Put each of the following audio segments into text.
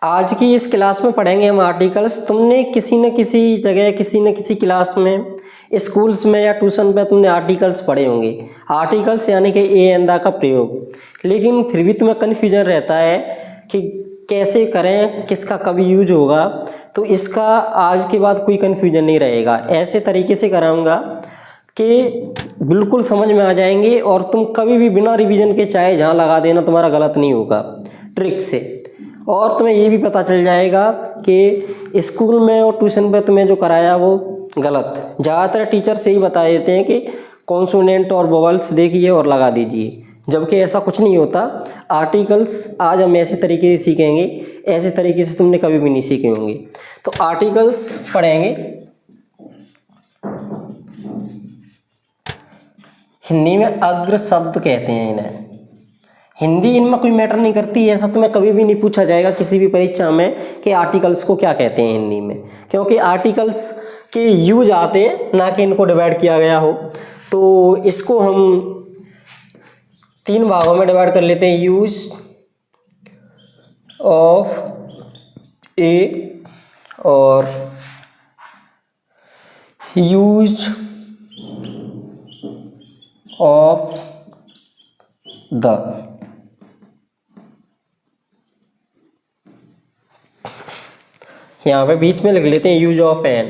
आज की इस क्लास में पढ़ेंगे हम आर्टिकल्स। तुमने किसी न किसी जगह, किसी न किसी क्लास में, स्कूल्स में या ट्यूशन पे तुमने आर्टिकल्स पढ़े होंगे। आर्टिकल्स यानी कि ए एंदा का प्रयोग। लेकिन फिर भी तुम्हें कन्फ्यूजन रहता है कि कैसे करें, किसका कब यूज होगा। तो इसका आज के बाद कोई कन्फ्यूजन नहीं रहेगा। ऐसे तरीके से कराऊंगा कि बिल्कुल समझ में आ जाएंगे और तुम कभी भी बिना रिवीजन के चाहे जहाँ लगा देना, तुम्हारा गलत नहीं होगा ट्रिक से। और तुम्हें ये भी पता चल जाएगा कि स्कूल में और ट्यूशन पे तुम्हें जो कराया वो गलत। ज़्यादातर टीचर से ही बता देते हैं कि कॉन्सोनेंट और वोवेल्स देखिए और लगा दीजिए, जबकि ऐसा कुछ नहीं होता। आर्टिकल्स आज हम ऐसे तरीके से सीखेंगे, ऐसे तरीके से तुमने कभी भी नहीं सीखे होंगे। तो आर्टिकल्स पढ़ेंगे। हिंदी में अग्र शब्द कहते हैं इन्हें। हिंदी इनमें कोई मैटर नहीं करती, ऐसा तुम्हें कभी भी नहीं पूछा जाएगा किसी भी परीक्षा में कि आर्टिकल्स को क्या कहते हैं हिंदी में, क्योंकि आर्टिकल्स के यूज आते हैं, ना कि इनको डिवाइड किया गया हो। तो इसको हम 3 भागों में डिवाइड कर लेते हैं। यूज ऑफ ए और यूज ऑफ द। यहाँ पे बीच में लिख लेते हैं यूज ऑफ एन।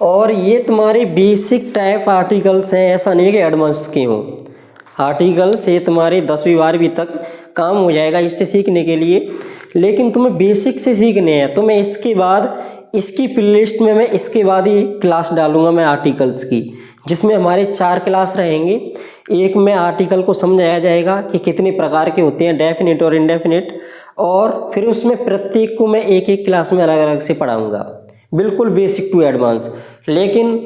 और ये तुम्हारे बेसिक टाइप आर्टिकल्स हैं, ऐसा नहीं है कि एडवांस के हों। आर्टिकल्स ये तुम्हारे 10वीं 12वीं तक काम हो जाएगा इससे सीखने के लिए, लेकिन तुम्हें बेसिक से सीखने हैं। तो मैं इसके बाद इसकी प्लेलिस्ट में मैं इसके बाद ही क्लास डालूंगा मैं आर्टिकल्स की, जिसमें हमारे 4 क्लास रहेंगे। एक में आर्टिकल को समझाया जाएगा कि कितने प्रकार के होते हैं, डेफिनेट और इनडेफिनेट, और फिर उसमें प्रत्येक को मैं एक एक क्लास में अलग अलग से पढ़ाऊंगा, बिल्कुल बेसिक टू एडवांस। लेकिन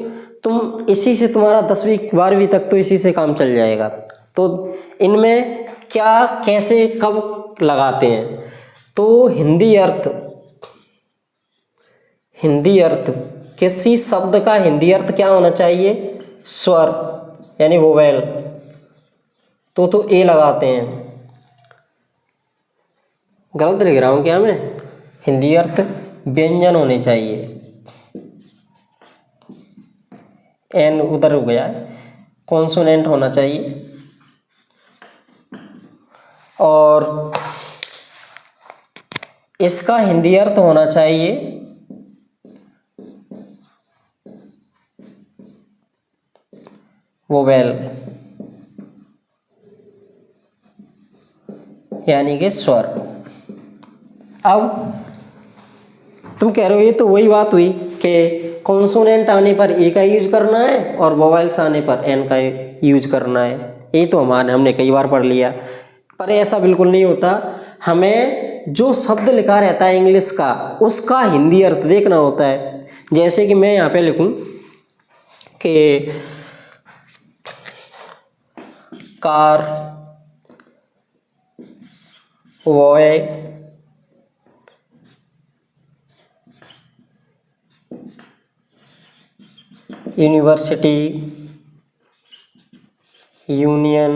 तुम इसी से तुम्हारा 10वीं 12वीं तक तो इसी से काम चल जाएगा। तो इनमें क्या, कैसे, कब लगाते हैं। तो हिंदी अर्थ किसी शब्द का हिंदी अर्थ क्या होना चाहिए? स्वर यानी वोवेल। तो ए लगाते हैं। गलत लिख रहा हूँ क्या मैं? हिंदी अर्थ व्यंजन होने चाहिए। एन उधर हो गया, कॉन्सोनेंट होना चाहिए। और इसका हिंदी अर्थ होना चाहिए वोवेल यानी कि स्वर। अब तुम कह रहे हो ये तो वही बात हुई कि कॉन्सोनेंट आने पर ए का यूज करना है और वोवेल्स आने पर एन का यूज करना है। ये तो हमने कई बार पढ़ लिया, पर ऐसा बिल्कुल नहीं होता। हमें जो शब्द लिखा रहता है इंग्लिश का, उसका हिंदी अर्थ देखना होता है। जैसे कि मैं यहाँ पे लिखूं कि कार, बॉय, यूनिवर्सिटी, यूनियन,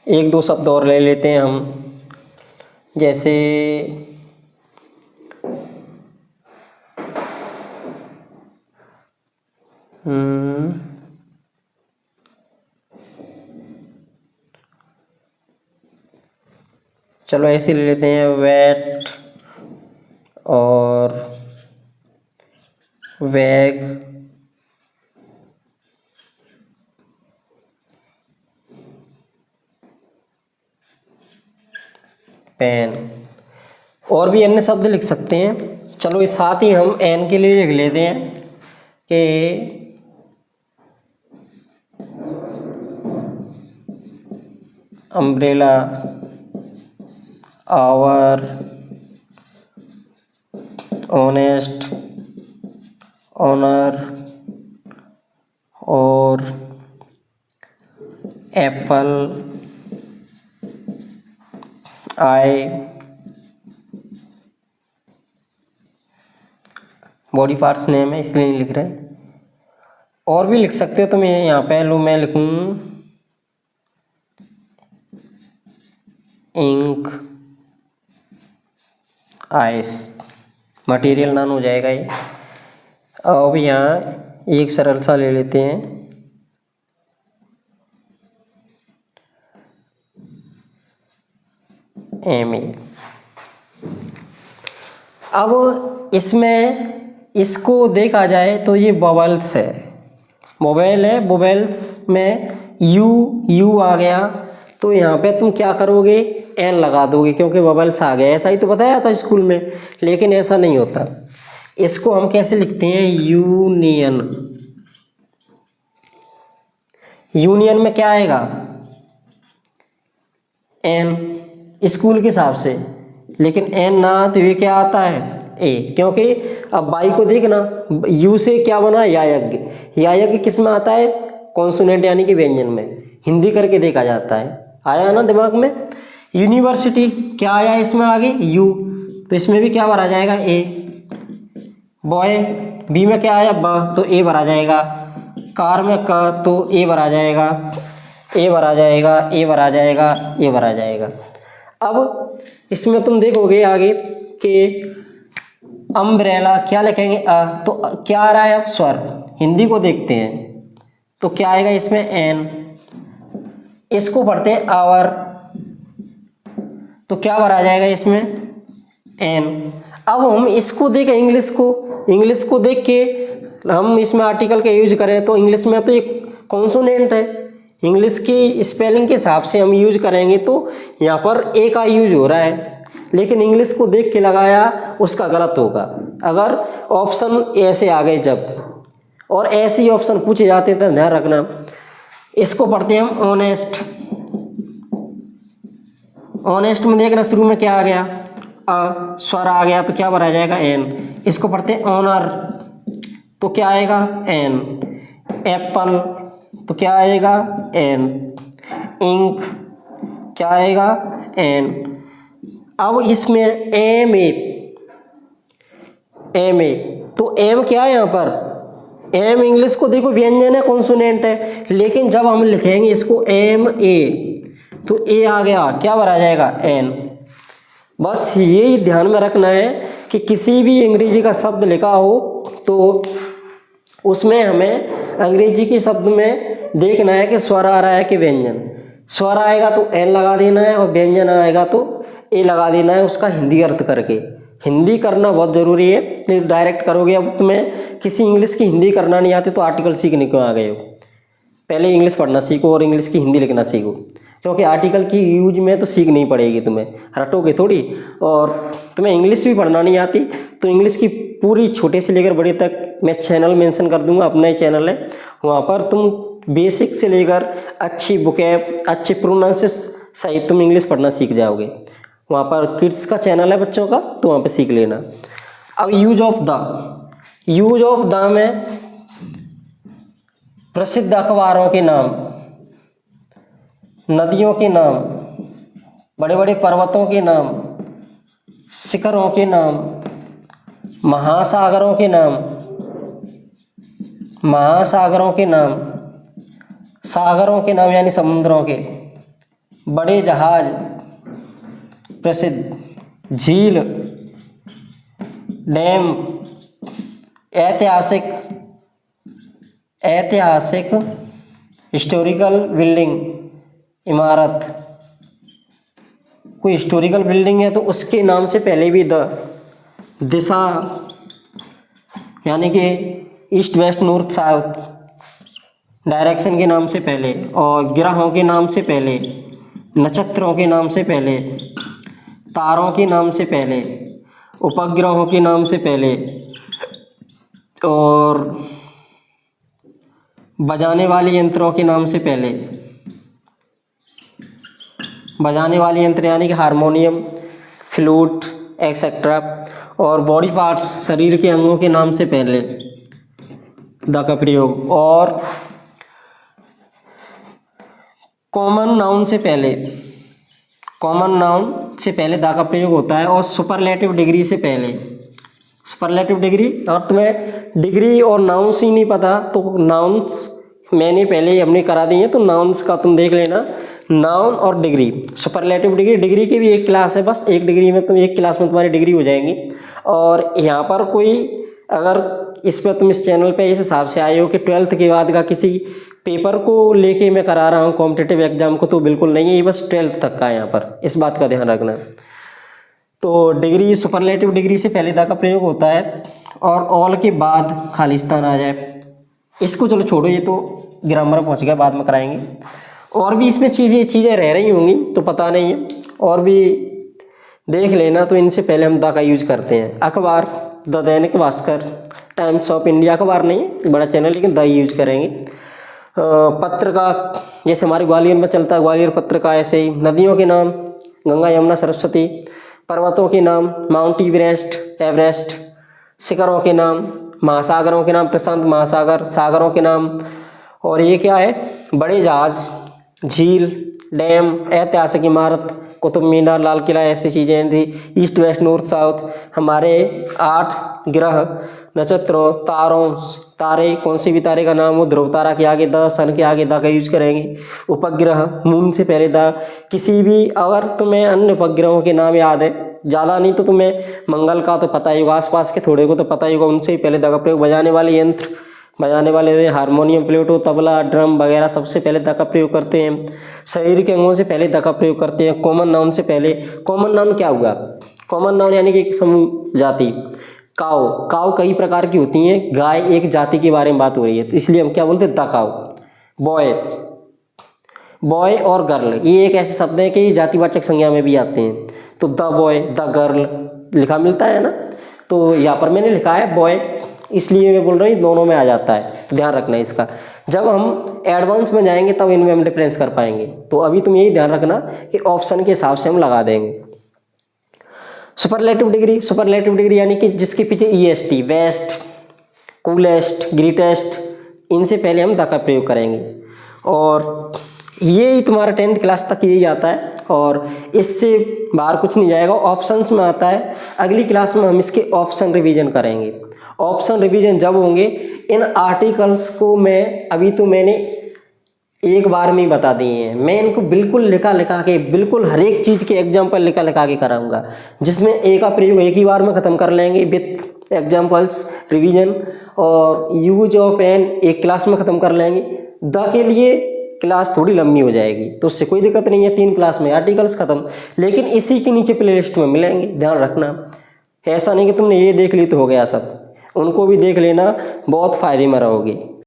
एक दो शब्द और ले लेते हैं हम, जैसे चलो ऐसे ले लेते हैं वेट और वैग, पेन, और भी अन्य शब्द लिख सकते हैं। चलो इस साथ ही हम एन के लिए लिख लेते हैं कि अम्ब्रेला, आवर, ऑनेस्ट, ऑनर और एप्पल, आई, बॉडी पार्ट्स नेम है इसलिए नहीं लिख रहे। और भी लिख सकते हो तुम, यहाँ पे लो मैं लिखूँ इंक, आइस, मटेरियल नाउन हो जाएगा ये। अब यहाँ एक सरल सा ले लेते हैं, एम ए। अब इसमें इसको देखा जाए तो ये वोवेल्स है, वोवेल है, वोवेल्स में यू आ गया, तो यहाँ पे तुम क्या करोगे, एन लगा दोगे क्योंकि वोवेल्स आ गया। ऐसा ही तो बताया था स्कूल में, लेकिन ऐसा नहीं होता। इसको हम कैसे लिखते हैं, यूनियन। यूनियन में क्या आएगा, एन स्कूल के हिसाब से, लेकिन एन ना तो ये क्या आता है, ए, क्योंकि अब बाई को देखना, यू से क्या बना, यायज्ञ। यायज्ञ किस में आता है, कॉन्सोनेंट यानी कि व्यंजन में, हिंदी करके देखा जाता है। आया ना दिमाग में। यूनिवर्सिटी क्या आया इसमें आगे, यू, तो इसमें भी क्या भरा जाएगा, ए। बॉय, बी में क्या आया, ब, तो ए भरा जाएगा। कार में क, तो ए भरा जाएगा, ए भरा जाएगा, ए भरा जाएगा, ए भरा जाएगा। अब इसमें तुम देखोगे आगे कि अम्ब्रेला क्या लिखेंगे, तो क्या आ रहा है, अब स्वर, हिंदी को देखते हैं तो क्या आएगा इसमें, एन। इसको पढ़ते हैं आवर, तो क्या भरा जाएगा इसमें, एन। अब हम इसको देखें, इंग्लिश को देख के हम इसमें आर्टिकल का यूज करें तो इंग्लिश में तो एक कॉन्सोनेंट है, इंग्लिश की स्पेलिंग के हिसाब से हम यूज करेंगे तो यहाँ पर ए का यूज हो रहा है, लेकिन इंग्लिश को देख के लगाया उसका गलत होगा। अगर ऑप्शन ऐसे आ गए जब, और ऐसे ही ऑप्शन पूछे जाते हैं तो ध्यान रखना। इसको पढ़ते हैं हम ऑनेस्ट। ऑनेस्ट में देखना शुरू में क्या आ गया, स्वर आ गया, तो क्या भरा जाएगा, एन। इसको पढ़ते हैं ऑनर, तो क्या आएगा, एन। एप्पल, तो क्या आएगा, एन। इंक क्या आएगा, एन। अब इसमें एम ए, तो एम क्या है यहाँ पर, एम इंग्लिश को देखो व्यंजन है, कॉन्सोनेंट है, लेकिन जब हम लिखेंगे इसको एम ए, तो ए आ गया, क्या भरा जाएगा, एन। बस यही ध्यान में रखना है कि किसी भी अंग्रेजी का शब्द लिखा हो तो उसमें हमें अंग्रेजी के शब्द में देखना है कि स्वर आ रहा है कि व्यंजन। स्वर आएगा तो एन लगा देना है, और व्यंजन आएगा तो ए लगा देना है, उसका हिंदी अर्थ करके। हिंदी करना बहुत ज़रूरी है, नहीं डायरेक्ट करोगे। अब तुम्हें किसी इंग्लिश की हिंदी करना नहीं आती तो आर्टिकल सीखने क्यों आ गए हो। पहले इंग्लिश पढ़ना सीखो और इंग्लिश की हिंदी लिखना सीखो, क्योंकि आर्टिकल की यूज में तो सीखनी पड़ेगी, तुम्हें रटोगे थोड़ी। और तुम्हें इंग्लिश भी पढ़ना नहीं आती तो इंग्लिश की पूरी छोटे से लेकर बड़े तक मैं चैनल मेंशन कर दूंगा, अपना ही चैनल है, वहाँ पर तुम बेसिक से लेकर अच्छी बुकें, अच्छे प्रोनाउंसिएशन सहित तुम इंग्लिश पढ़ना सीख जाओगे। वहाँ पर किड्स का चैनल है बच्चों का, तो वहाँ पे सीख लेना। अब यूज ऑफ द में प्रसिद्ध अखबारों के नाम, नदियों के नाम, बड़े बड़े पर्वतों के नाम, शिखरों के नाम, महासागरों के नाम, सागरों के नाम यानी समुद्रों के, बड़े जहाज, प्रसिद्ध झील, डैम, ऐतिहासिक हिस्टोरिकल बिल्डिंग, इमारत। कोई हिस्टोरिकल बिल्डिंग है तो उसके नाम से पहले भी दिशा यानी कि east west north south, direction के नाम से पहले, और ग्रहों के नाम से पहले, नक्षत्रों के नाम से पहले, तारों के नाम से पहले, उपग्रहों के नाम से पहले, और बजाने वाले यंत्रों के नाम से पहले। बजाने वाले यंत्र यानी कि हारमोनियम, फ्लूट एक्सेट्रा, और बॉडी पार्ट्स शरीर के अंगों के नाम से पहले द का प्रयोग, और कॉमन नाउन से पहले द का प्रयोग होता है, और सुपरलेटिव डिग्री से पहले सुपरलेटिव डिग्री। और तुम्हें डिग्री और नाउंस ही नहीं पता तो नाउंस मैंने पहले ही हमने करा दी है, तो नाउंस का तुम देख लेना, नाउन और डिग्री। सुपरलेटिव डिग्री, डिग्री की भी एक क्लास है, बस एक डिग्री में तुम एक क्लास में तुम्हारी डिग्री हो जाएंगी। और यहाँ पर कोई अगर इस पर तुम इस चैनल पे इस हिसाब से आए हो कि 12th के बाद का किसी पेपर को लेके मैं करा रहा हूँ कॉम्पिटिटिव एग्जाम को, तो बिल्कुल नहीं है, ये बस 12th तक का है यहाँ पर, इस बात का ध्यान रखना। तो डिग्री सुपरलेटिव डिग्री से पहले दा का प्रयोग होता है, और ऑल के बाद खाली स्थान आ जाए। इसको चलो छोड़ो, ये तो ग्रामर पहुँच गया, बाद में कराएंगे। और भी इसमें चीज़ें रह रही होंगी तो पता नहीं है, और भी देख लेना। तो इनसे पहले हम दा का यूज करते हैं। अखबार, the Dainik Bhaskar, times of India, अखबार नहीं है बड़ा चैनल, लेकिन द यूज करेंगे। पत्र का, जैसे हमारे ग्वालियर में चलता है ग्वालियर पत्र का, ऐसे ही। नदियों के नाम, गंगा यमुना सरस्वती। पर्वतों के नाम, माउंट एवरेस्ट। शिखरों के नाम, महासागरों के नाम, प्रशांत महासागर। सागरों के नाम, और ये क्या है, बड़े जहाज, झील, डैम, ऐतिहासिक इमारत, कुतुब मीनार, लाल किला, ऐसी चीज़ें थी। ईस्ट वेस्ट नॉर्थ साउथ, हमारे 8 ग्रह, नक्षत्रों, तारों, तारे, कौन सी भी तारे का नाम हो, ध्रुव तारा के आगे द, सन के आगे द का यूज करेंगे। उपग्रह, मून से पहले द। किसी भी, अगर तुम्हें अन्य उपग्रहों के नाम याद है, ज़्यादा नहीं तो तुम्हें मंगल का तो पता ही होगा, आसपास के थोड़े को तो पता ही होगा, उनसे ही पहले द का प्रयोग। बजाने वाले यंत्र, बजाने वाले हारमोनियम, प्लेटो, तबला, ड्रम वगैरह सबसे पहले द का प्रयोग करते हैं। शरीर के अंगों से पहले द का प्रयोग करते हैं। कॉमन नाउन से पहले, कॉमन नाउन क्या हुआ, कॉमन नाउन यानी कि एक समूह जाति। काऊ कई प्रकार की होती हैं, गाय एक जाति के बारे में बात हो रही है, तो इसलिए हम क्या बोलते हैं, द काऊ। बॉय और गर्ल, ये एक ऐसे शब्द हैं कि जातिवाचक संज्ञा में भी आते हैं। तो द बॉय, द गर्ल लिखा मिलता है ना, तो यहाँ पर मैंने लिखा है बॉय, इसलिए मैं बोल रहा हूँ दोनों में आ जाता है, तो ध्यान रखना इसका। जब हम एडवांस में जाएंगे तब इनमें हम डिफरेंस कर पाएंगे, तो अभी तुम यही ध्यान रखना कि ऑप्शन के हिसाब से हम लगा देंगे। सुपरलेटिव डिग्री यानी कि जिसके पीछे EST, बेस्ट, कूलेस्ट, ग्रेटेस्ट, इनसे पहले हम द का प्रयोग करेंगे। और ये ही तुम्हारा 10th क्लास तक यही आता है, और इससे बाहर कुछ नहीं जाएगा। ऑप्शंस में आता है, अगली क्लास में हम इसके ऑप्शन रिवीजन करेंगे। ऑप्शन रिवीजन जब होंगे, इन आर्टिकल्स को मैं अभी तो मैंने एक बार में ही बता दिए हैं, मैं इनको बिल्कुल लिखा के, बिल्कुल हर एक चीज़ के एग्जाम्पल लिखा के कराऊंगा, जिसमें ए का प्रयोग एक ही बार में ख़त्म कर लेंगे विथ एग्जाम्पल्स, रिवीजन, और यूज ऑफ एन एक क्लास में ख़त्म कर लेंगे। द के लिए क्लास थोड़ी लंबी हो जाएगी, तो उससे कोई दिक्कत नहीं है, 3 क्लास में आर्टिकल्स ख़त्म, लेकिन इसी के नीचे प्लेलिस्ट में मिलेंगे, ध्यान रखना। ऐसा नहीं कि तुमने ये देख ली तो हो गया सब, उनको भी देख लेना, बहुत फ़ायदे में रहोगे।